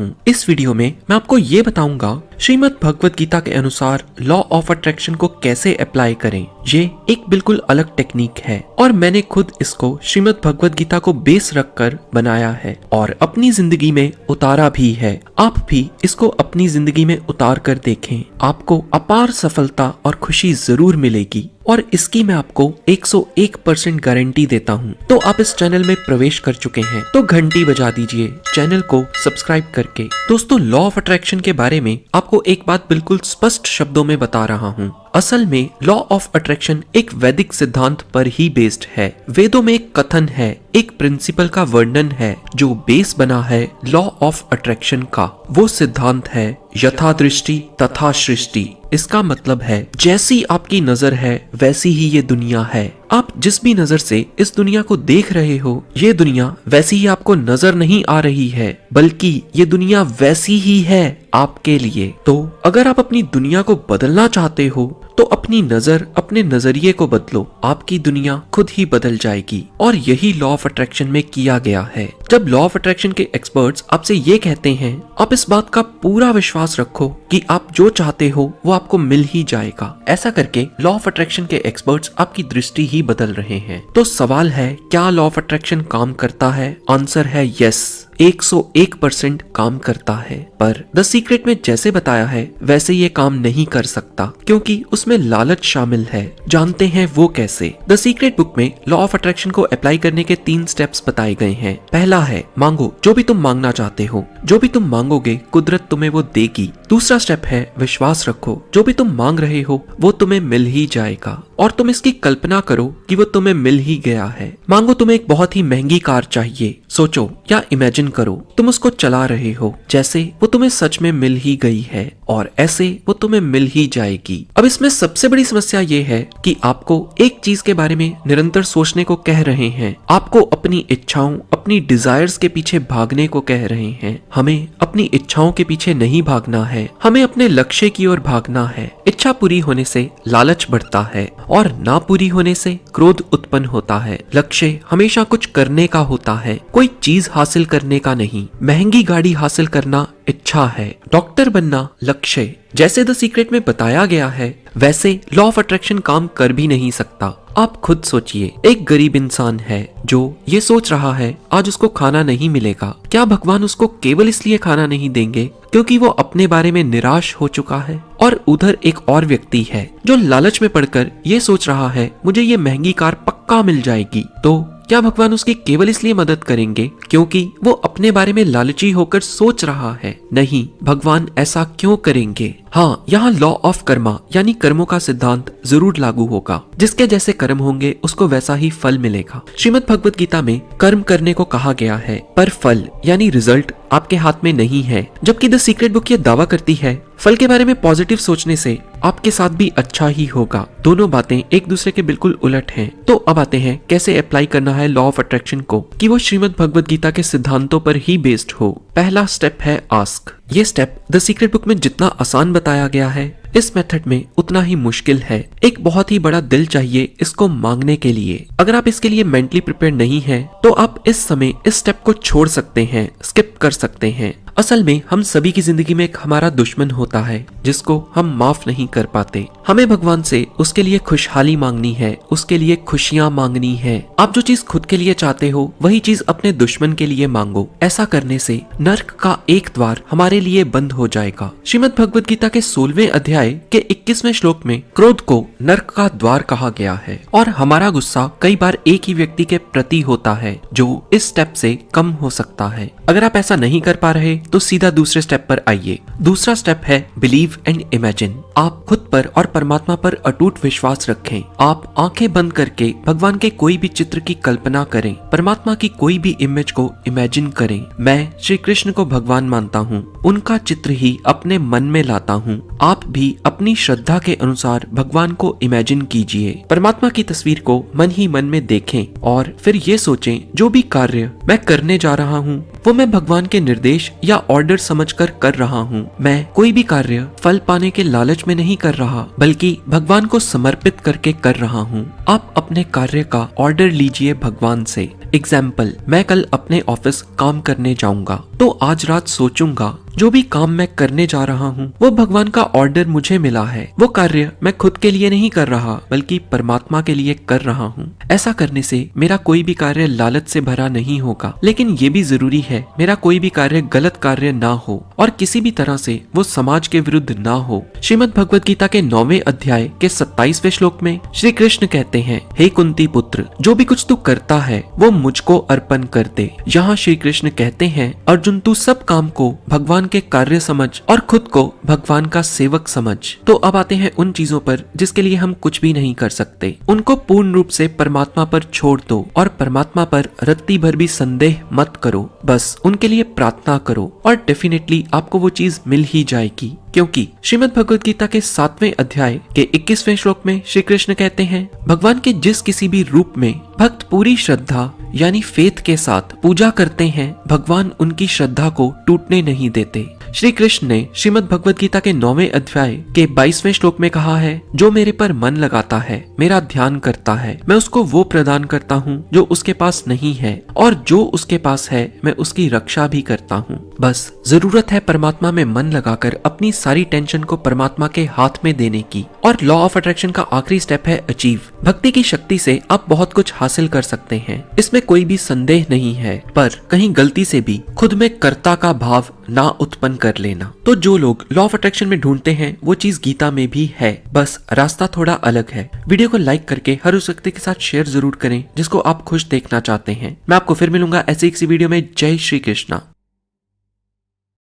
हूँ। इस वीडियो में मैं आपको ये बताऊंगा श्रीमद् भगवत गीता के अनुसार लॉ ऑफ अट्रैक्शन को कैसे अप्लाई करें। ये एक बिल्कुल अलग टेक्निक है और मैंने खुद इसको श्रीमद् भगवत गीता को बेस रखकर बनाया है और अपनी जिंदगी में उतारा भी है। आप भी इसको अपनी जिंदगी में उतार कर देखें, आपको अपार सफलता और खुशी जरूर मिलेगी और इसकी मैं आपको 101% गारंटी देता हूँ। तो आप इस चैनल में प्रवेश कर चुके हैं तो घंटी बजा दीजिए चैनल को सब्सक्राइब करके। दोस्तों, लॉ ऑफ अट्रैक्शन के बारे में आपको एक बात बिल्कुल स्पष्ट शब्दों में बता रहा हूँ। असल में लॉ ऑफ अट्रैक्शन एक वैदिक सिद्धांत पर ही बेस्ड है। वेदों में एक कथन है, एक प्रिंसिपल का वर्णन है जो बेस बना है लॉ ऑफ अट्रैक्शन का। वो सिद्धांत है यथा दृष्टि तथा सृष्टि। इसका मतलब है जैसी आपकी नजर है वैसी ही ये दुनिया है। आप जिस भी नजर से इस दुनिया को देख रहे हो, ये दुनिया वैसी ही आपको नजर नहीं आ रही है, बल्कि ये दुनिया वैसी ही है आपके लिए। तो अगर आप अपनी दुनिया को बदलना चाहते हो तो अपनी नजर, अपने नजरिए को बदलो, आपकी दुनिया खुद ही बदल जाएगी। और यही लॉ ऑफ अट्रैक्शन में किया गया है। जब लॉ ऑफ अट्रैक्शन के एक्सपर्ट्स आपसे ये कहते हैं आप इस बात का पूरा विश्वास रखो कि आप जो चाहते हो वो आपको मिल ही जाएगा, ऐसा करके लॉ ऑफ अट्रैक्शन के एक्सपर्ट्स आपकी दृष्टि ही बदल रहे हैं। तो सवाल है, क्या लॉ ऑफ अट्रैक्शन काम करता है? आंसर है यस, 101% काम करता है। पर द सीक्रेट में जैसे बताया है वैसे ये काम नहीं कर सकता क्योंकि उसमें लालच शामिल है। जानते हैं वो कैसे? द सीक्रेट बुक में लॉ ऑफ अट्रैक्शन को अप्लाई करने के 3 स्टेप्स बताए गए हैं। पहला है मांगो जो भी तुम मांगना चाहते हो, जो भी तुम मांगोगे कुदरत तुम्हें वो देगी। दूसरा स्टेप है विश्वास रखो, जो भी तुम मांग रहे हो वो तुम्हें मिल ही जाएगा और तुम इसकी कल्पना करो कि वो तुम्हें मिल ही गया है। मांगो तुम्हें एक बहुत ही महंगी कार चाहिए, सोचो या इमेजिन करो तुम उसको चला रहे हो जैसे वो तुम्हें सच में मिल ही गई है और ऐसे वो तुम्हें मिल ही जाएगी। अब इसमें सबसे बड़ी समस्या ये है कि आपको एक चीज के बारे में निरंतर सोचने को कह रहे हैं, आपको अपनी इच्छाओं, अपनी डिजायर्स के पीछे भागने को कह रहे हैं। हमें अपनी इच्छाओं के पीछे नहीं भागना है, हमें अपने लक्ष्य की ओर भागना है। इच्छा पूरी होने से लालच बढ़ता है और ना पूरी होने से क्रोध उत्पन्न होता है। लक्ष्य हमेशा कुछ करने का होता है, कोई चीज हासिल करने का नहीं। महंगी गाड़ी हासिल करना इच्छा है, डॉक्टर बनना लक्ष्य। जैसे द सीक्रेट में बताया गया है वैसे लॉ ऑफ अट्रैक्शन काम कर भी नहीं सकता। आप खुद सोचिए, एक गरीब इंसान है जो ये सोच रहा है आज उसको खाना नहीं मिलेगा। क्या भगवान उसको केवल इसलिए खाना नहीं देंगे क्योंकि वो अपने बारे में निराश हो चुका है? और उधर एक और व्यक्ति है जो लालच में पड़कर ये सोच रहा है मुझे ये महंगी कार पक्का मिल जाएगी। तो क्या भगवान उसकी केवल इसलिए मदद करेंगे क्योंकि वो अपने बारे में लालची होकर सोच रहा है? नहीं, भगवान ऐसा क्यों करेंगे? हाँ, यहाँ लॉ ऑफ कर्मा यानी कर्मों का सिद्धांत जरूर लागू होगा। जिसके जैसे कर्म होंगे उसको वैसा ही फल मिलेगा। श्रीमद् भगवत गीता में कर्म करने को कहा गया है पर फल यानी रिजल्ट आपके हाथ में नहीं है। जबकि द सीक्रेट बुक ये दावा करती है फल के बारे में पॉजिटिव सोचने से आपके साथ भी अच्छा ही होगा। दोनों बातें एक दूसरे के बिल्कुल उलट हैं। तो अब आते हैं कैसे अप्लाई करना है लॉ ऑफ अट्रैक्शन को कि वो श्रीमद् भगवत गीता के सिद्धांतों पर ही बेस्ड हो। पहला स्टेप है आस्क। ये स्टेप द सीक्रेट बुक में जितना आसान बताया गया है इस मेथड में उतना ही मुश्किल है। एक बहुत ही बड़ा दिल चाहिए इसको मांगने के लिए। अगर आप इसके लिए मेंटली प्रिपेयर नहीं हैं, तो आप इस समय इस स्टेप को छोड़ सकते हैं, स्किप कर सकते हैं। असल में हम सभी की जिंदगी में एक हमारा दुश्मन होता है जिसको हम माफ नहीं कर पाते। हमें भगवान से उसके लिए खुशहाली मांगनी है, उसके लिए खुशियां मांगनी है। आप जो चीज खुद के लिए चाहते हो वही चीज अपने दुश्मन के लिए मांगो। ऐसा करने से नर्क का एक द्वार हमारे लिए बंद हो जाएगा। श्रीमद् भगवत गीता के 16वें अध्याय के 21वें श्लोक में क्रोध को नर्क का द्वार कहा गया है और हमारा गुस्सा कई बार एक ही व्यक्ति के प्रति होता है जो इस स्टेप से कम हो सकता है। अगर आप ऐसा नहीं कर पा रहे तो सीधा दूसरे स्टेप पर आइए। दूसरा स्टेप है बिलीव एंड इमेजिन। आप खुद पर और परमात्मा पर अटूट विश्वास रखें। आप आंखें बंद करके भगवान के कोई भी चित्र की कल्पना करें, परमात्मा की कोई भी इमेज को इमेजिन करें। मैं श्री कृष्ण को भगवान मानता हूँ, उनका चित्र ही अपने मन में लाता हूँ। आप भी अपनी श्रद्धा के अनुसार भगवान को इमेजिन कीजिए। परमात्मा की तस्वीर को मन ही मन में देखें और फिर ये सोचें जो भी कार्य मैं करने जा रहा हूँ वो मैं भगवान के निर्देश या ऑर्डर समझकर कर रहा हूँ। मैं कोई भी कार्य फल पाने के लालच में नहीं कर रहा, बल्कि भगवान को समर्पित करके कर रहा हूँ। आप अपने कार्य का ऑर्डर लीजिए भगवान से। एग्जाम्पल, मैं कल अपने ऑफिस काम करने जाऊंगा, तो आज रात सोचूंगा जो भी काम मैं करने जा रहा हूँ वो भगवान का ऑर्डर मुझे मिला है। वो कार्य मैं खुद के लिए नहीं कर रहा, बल्कि परमात्मा के लिए कर रहा हूँ। ऐसा करने से मेरा कोई भी कार्य लालच से भरा नहीं होगा, लेकिन ये भी जरूरी है मेरा कोई भी कार्य गलत कार्य ना हो और किसी भी तरह से वो समाज के विरुद्ध ना हो। श्रीमद् भगवद गीता के 9वें अध्याय के 27वें श्लोक में श्री कृष्ण कहते हैं, हे कुंती पुत्र, जो भी कुछ तू करता है वो मुझको अर्पण कर दे। यहाँ श्री कृष्ण कहते हैं, अर्जुन तू सब काम को भगवान के कार्य समझ और खुद को भगवान का सेवक समझ। तो अब आते हैं उन चीजों पर जिसके लिए हम कुछ भी नहीं कर सकते। उनको पूर्ण रूप से परमात्मा पर छोड़ दो और परमात्मा पर रत्ती भर भी संदेह मत करो। बस उनके लिए प्रार्थना करो और डेफिनेटली आपको वो चीज मिल ही जाएगी। क्योंकि श्रीमद् भगवद गीता के 7वें अध्याय के 21वें श्लोक में श्री कृष्ण कहते हैं, भगवान के जिस किसी भी रूप में भक्त पूरी श्रद्धा यानी फेथ के साथ पूजा करते हैं, भगवान उनकी श्रद्धा को टूटने नहीं देते। श्री कृष्ण ने श्रीमद् भगवद गीता के 9वें अध्याय के 22वें श्लोक में कहा है, जो मेरे पर मन लगाता है, मेरा ध्यान करता है, मैं उसको वो प्रदान करता हूँ जो उसके पास नहीं है, और जो उसके पास है मैं उसकी रक्षा भी करता हूँ। बस जरूरत है परमात्मा में मन लगाकर अपनी सारी टेंशन को परमात्मा के हाथ में देने की। और लॉ ऑफ अट्रैक्शन का आखिरी स्टेप है अचीव। भक्ति की शक्ति से आप बहुत कुछ हासिल कर सकते हैं, इसमें कोई भी संदेह नहीं है, पर कहीं गलती से भी खुद में कर्ता का भाव ना उत्पन्न कर लेना। तो जो लोग लॉ ऑफ अट्रैक्शन में ढूंढते हैं वो चीज गीता में भी है, बस रास्ता थोड़ा अलग है। वीडियो को लाइक करके हर उस व्यक्ति के साथ शेयर जरूर करें जिसको आप खुश देखना चाहते हैं। मैं आपको फिर मिलूंगा ऐसे एक सी वीडियो में। जय श्री कृष्णा।